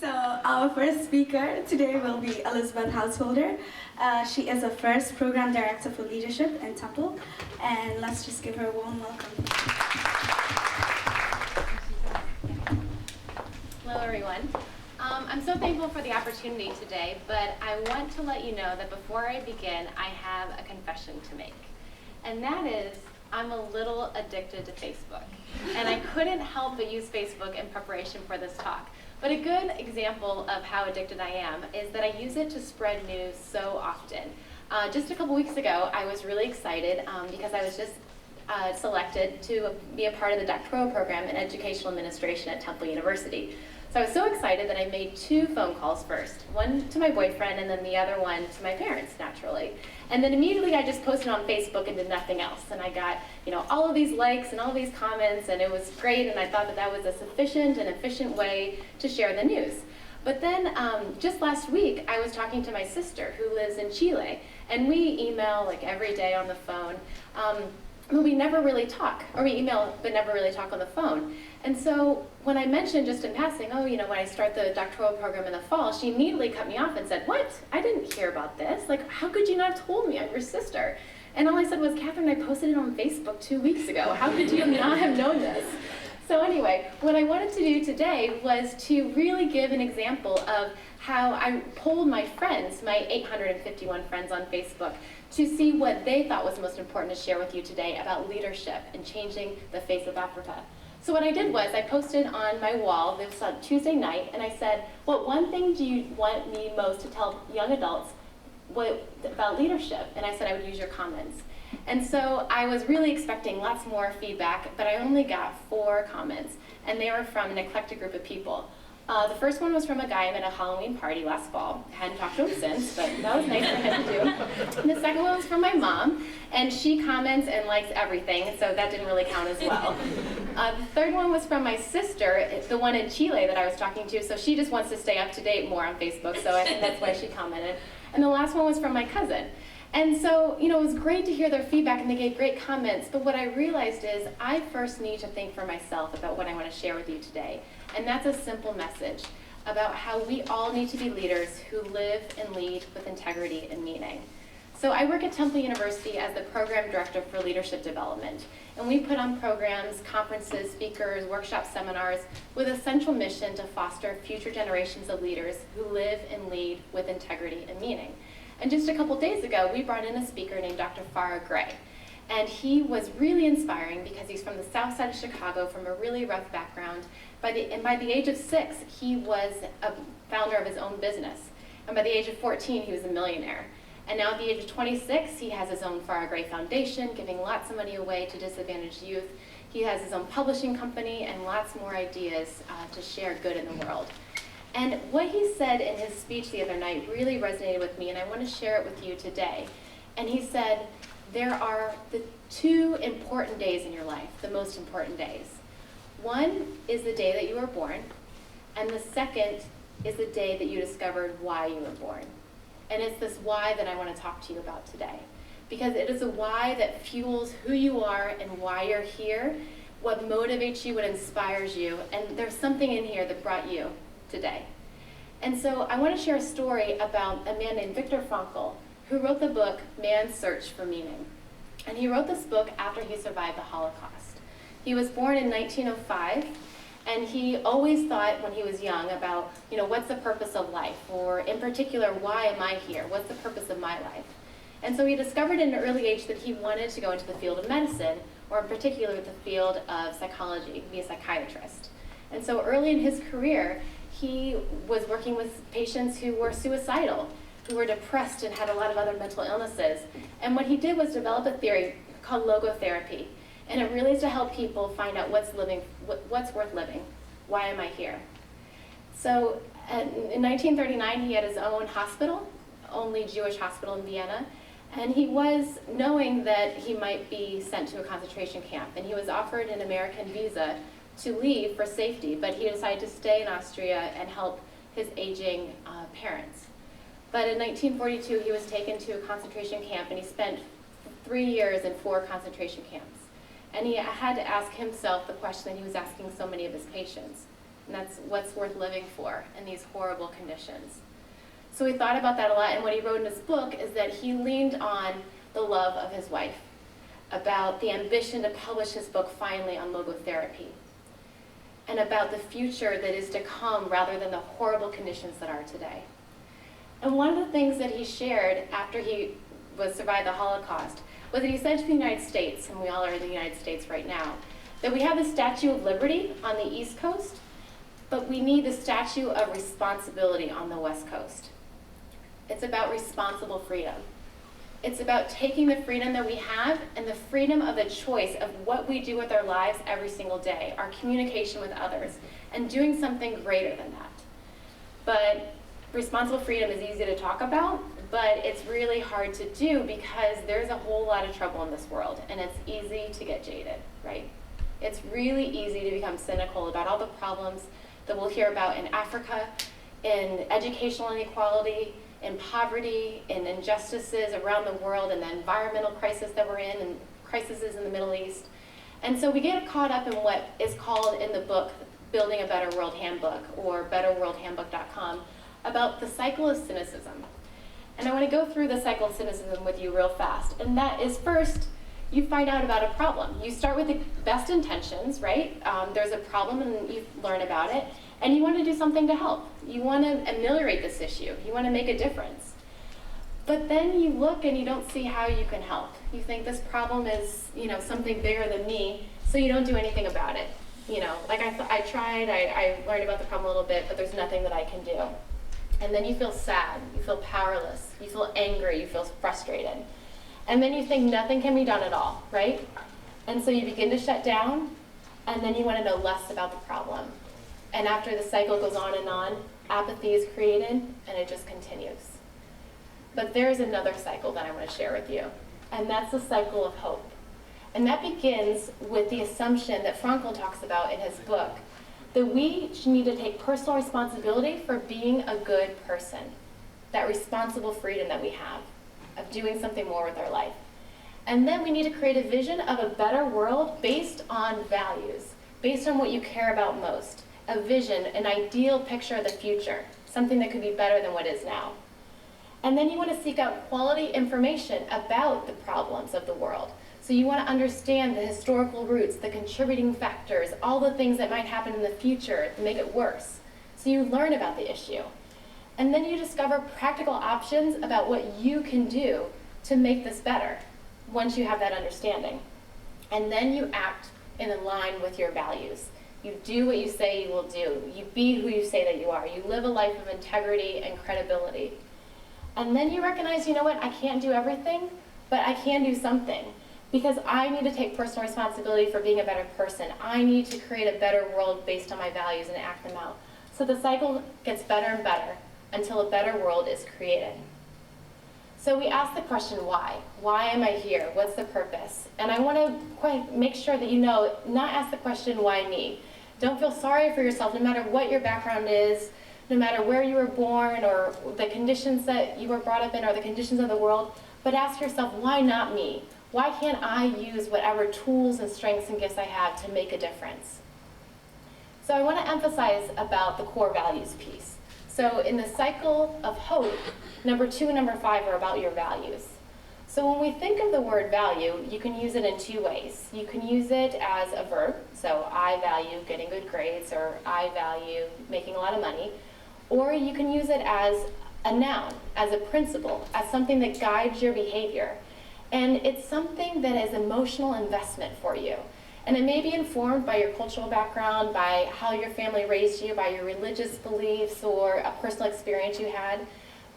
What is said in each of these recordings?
So our first speaker today will be Elizabeth Housholder. She is the first program director for leadership in Temple, and let's just give her a warm welcome. Hello, everyone. I'm so thankful for the opportunity today, but I want to let you know that before I begin, I have a confession to make. And that is, I'm a little addicted to Facebook. And I couldn't help but use Facebook in preparation for this talk. But a good example of how addicted I am is that I use it to spread news so often. Just a couple weeks ago, I was really excited because I was just selected to be a part of the doctoral program in educational administration at Temple University. So I was so excited that I made 2 phone calls first, one to my boyfriend and then the other one to my parents, naturally. And then immediately I just posted on Facebook and did nothing else. And I got, all of these likes and all these comments, and it was great, and I thought that that was a sufficient and efficient way to share the news. But then just last week, I was talking to my sister who lives in Chile, and we email like every day on the phone. But we never really talk, or we email but never really talk on the phone. And so when I mentioned just in passing, when I start the doctoral program in the fall, she immediately cut me off and said, "What? I didn't hear about this. Like, how could you not have told me? I'm your sister." And all I said was, "Catherine, I posted it on Facebook 2 weeks ago. How could you not have known this?" So anyway, what I wanted to do today was to really give an example of how I polled my friends, my 851 friends on Facebook, to see what they thought was most important to share with you today about leadership and changing the face of Africa. So what I did was I posted on my wall, this was on Tuesday night, and I said, "What one thing do you want me most to tell young adults about leadership?" And I said I would use your comments. And so I was really expecting lots more feedback, but I only got 4 comments, and they were from an eclectic group of people. The first one was from a guy I met at a Halloween party last fall. I hadn't talked to him since, but that was nice for him to do. And the second one was from my mom, and she comments and likes everything, so that didn't really count as well. The third one was from my sister, it's the one in Chile that I was talking to, so she just wants to stay up to date more on Facebook, so I think that's why she commented. And the last one was from my cousin. And so, it was great to hear their feedback, and they gave great comments, but what I realized is I first need to think for myself about what I want to share with you today. And that's a simple message about how we all need to be leaders who live and lead with integrity and meaning. So I work at Temple University as the program director for leadership development. And we put on programs, conferences, speakers, workshops, seminars with a central mission to foster future generations of leaders who live and lead with integrity and meaning. And just a couple days ago, we brought in a speaker named Dr. Farah Gray. And he was really inspiring because he's from the south side of Chicago, from a really rough background. By the age of 6, he was a founder of his own business. And by the age of 14, he was a millionaire. And now at the age of 26, he has his own Farah Gray Foundation, giving lots of money away to disadvantaged youth. He has his own publishing company and lots more ideas to share good in the world. And what he said in his speech the other night really resonated with me, and I want to share it with you today. And he said, there are the 2 important days in your life, the most important days. One is the day that you were born, and the second is the day that you discovered why you were born. And it's this why that I want to talk to you about today. Because it is a why that fuels who you are and why you're here, what motivates you, what inspires you, and there's something in here that brought you today. And so I want to share a story about a man named Viktor Frankl, who wrote the book Man's Search for Meaning. And he wrote this book after he survived the Holocaust. He was born in 1905, and he always thought when he was young about, what's the purpose of life? Or in particular, why am I here? What's the purpose of my life? And so he discovered at an early age that he wanted to go into the field of medicine, or in particular the field of psychology, be a psychiatrist. And so early in his career, he was working with patients who were suicidal, who were depressed and had a lot of other mental illnesses. And what he did was develop a theory called logotherapy. And it really is to help people find out what's worth living. Why am I here? So in 1939, he had his own hospital, only Jewish hospital in Vienna. And he was knowing that he might be sent to a concentration camp. And he was offered an American visa to leave for safety. But he decided to stay in Austria and help his aging parents. But in 1942, he was taken to a concentration camp, and he spent 3 years in 4 concentration camps. And he had to ask himself the question that he was asking so many of his patients. and that's what's worth living for in these horrible conditions. So he thought about that a lot, and what he wrote in his book is that he leaned on the love of his wife, about the ambition to publish his book finally on logotherapy, and about the future that is to come rather than the horrible conditions that are today. And one of the things that he shared after he survived the Holocaust was that he said to the United States, and we all are in the United States right now, that we have the Statue of Liberty on the East Coast, but we need the Statue of Responsibility on the West Coast. It's about responsible freedom. It's about taking the freedom that we have and the freedom of the choice of what we do with our lives every single day, our communication with others, and doing something greater than that. But responsible freedom is easy to talk about, but it's really hard to do because there's a whole lot of trouble in this world, and it's easy to get jaded, right? It's really easy to become cynical about all the problems that we'll hear about in Africa, in educational inequality, in poverty, in injustices around the world, and the environmental crisis that we're in, and crises in the Middle East. And so we get caught up in what is called in the book, Building a Better World Handbook, or betterworldhandbook.com, about the cycle of cynicism. And I want to go through the cycle of cynicism with you real fast. And that is, first, you find out about a problem. You start with the best intentions, right? There's a problem and you learn about it. And you want to do something to help. You want to ameliorate this issue. You want to make a difference. But then you look and you don't see how you can help. You think this problem is, something bigger than me, so you don't do anything about it. I tried, I learned about the problem a little bit, but there's nothing that I can do. And then you feel sad, you feel powerless, you feel angry, you feel frustrated. And then you think nothing can be done at all, right? And so you begin to shut down, and then you want to know less about the problem. And after the cycle goes on, apathy is created, and it just continues. But there's another cycle that I want to share with you, and that's the cycle of hope. And that begins with the assumption that Frankl talks about in his book, that we need to take personal responsibility for being a good person, that responsible freedom that we have of doing something more with our life. And then we need to create a vision of a better world based on values, based on what you care about most. A vision, an ideal picture of the future, something that could be better than what is now. And then you want to seek out quality information about the problems of the world. So you want to understand the historical roots, the contributing factors, all the things that might happen in the future to make it worse. So you learn about the issue. And then you discover practical options about what you can do to make this better once you have that understanding. And then you act in line with your values. You do what you say you will do. You be who you say that you are. You live a life of integrity and credibility. And then you recognize, you know what, I can't do everything, but I can do something. Because I need to take personal responsibility for being a better person. I need to create a better world based on my values and act them out. So the cycle gets better and better until a better world is created. So we ask the question, why? Why am I here? What's the purpose? And I want to make sure that you know, not ask the question, why me? Don't feel sorry for yourself, no matter what your background is, no matter where you were born or the conditions that you were brought up in or the conditions of the world, but ask yourself, why not me? Why can't I use whatever tools and strengths and gifts I have to make a difference? So I want to emphasize about the core values piece. So in the cycle of hope, number 2 and number 5 are about your values. So when we think of the word value, you can use it in 2 ways. You can use it as a verb, so I value getting good grades, or I value making a lot of money. Or you can use it as a noun, as a principle, as something that guides your behavior. And it's something that is emotional investment for you. And it may be informed by your cultural background, by how your family raised you, by your religious beliefs, or a personal experience you had.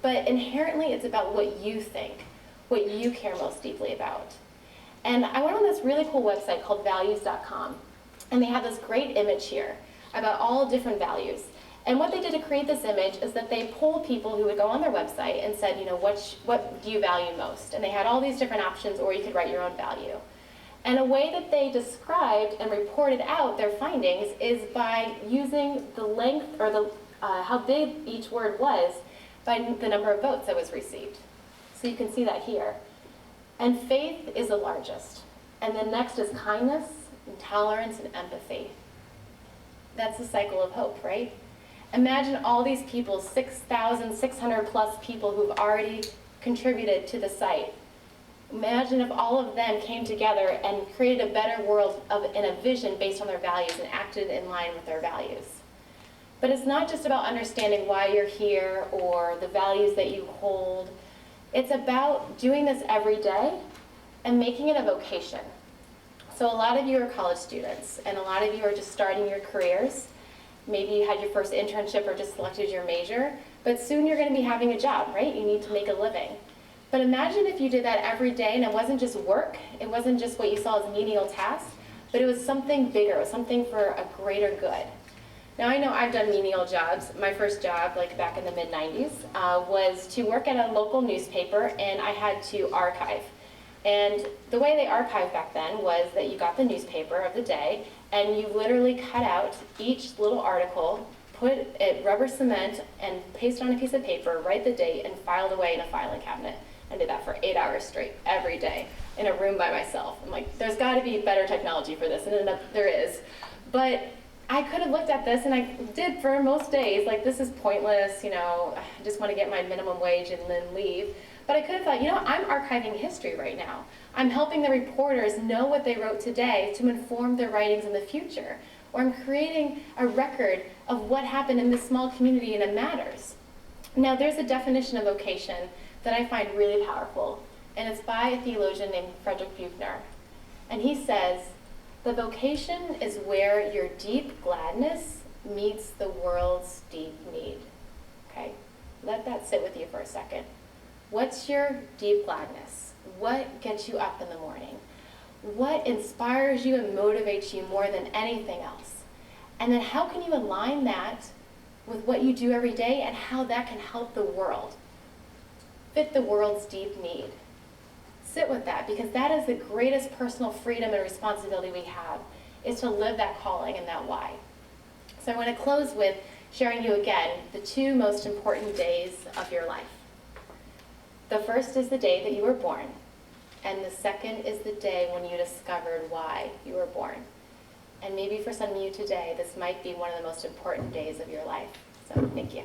But inherently, it's about what you think, what you care most deeply about. And I went on this really cool website called values.com. And they have this great image here about all different values. And what they did to create this image is that they polled people who would go on their website and said, what do you value most? And they had all these different options, or you could write your own value. And a way that they described and reported out their findings is by using the length, or how big each word was, by the number of votes that was received. So you can see that here. And faith is the largest. And then next is kindness, and tolerance, and empathy. That's the cycle of hope, right? Imagine all these people, 6,600 plus people who've already contributed to the site. Imagine if all of them came together and created a better world in a vision based on their values and acted in line with their values. But it's not just about understanding why you're here or the values that you hold. It's about doing this every day and making it a vocation. So a lot of you are college students, and a lot of you are just starting your careers. Maybe you had your first internship or just selected your major, but soon you're going to be having a job, right? You need to make a living. But imagine if you did that every day, and it wasn't just work, it wasn't just what you saw as menial tasks, but it was something bigger, it was something for a greater good. Now I know I've done menial jobs. My first job, like back in the mid-90s, was to work at a local newspaper, and I had to archive. And the way they archived back then was that you got the newspaper of the day, and you literally cut out each little article, put it rubber cement, and paste on a piece of paper, write the date, and file it away in a filing cabinet. I did that for 8 hours straight, every day, in a room by myself. I'm like, there's got to be better technology for this, and there is. But I could have looked at this, and I did for most days, like, this is pointless, you know, I just want to get my minimum wage and then leave. But I could have thought, you know, I'm archiving history right now. I'm helping the reporters know what they wrote today to inform their writings in the future. Or I'm creating a record of what happened in this small community and it matters. Now, there's a definition of vocation that I find really powerful, and it's by a theologian named Frederick Buechner. And he says, the vocation is where your deep gladness meets the world's deep need. Okay? Let that sit with you for a second. What's your deep gladness? What gets you up in the morning? What inspires you and motivates you more than anything else? And then how can you align that with what you do every day and how that can help the world? Fit the world's deep need. Sit with that, because that is the greatest personal freedom and responsibility we have, is to live that calling and that why. So I want to close with sharing you again the two most important days of your life. The first is the day that you were born, and the second is the day when you discovered why you were born. And maybe for some of you today, this might be one of the most important days of your life. So thank you.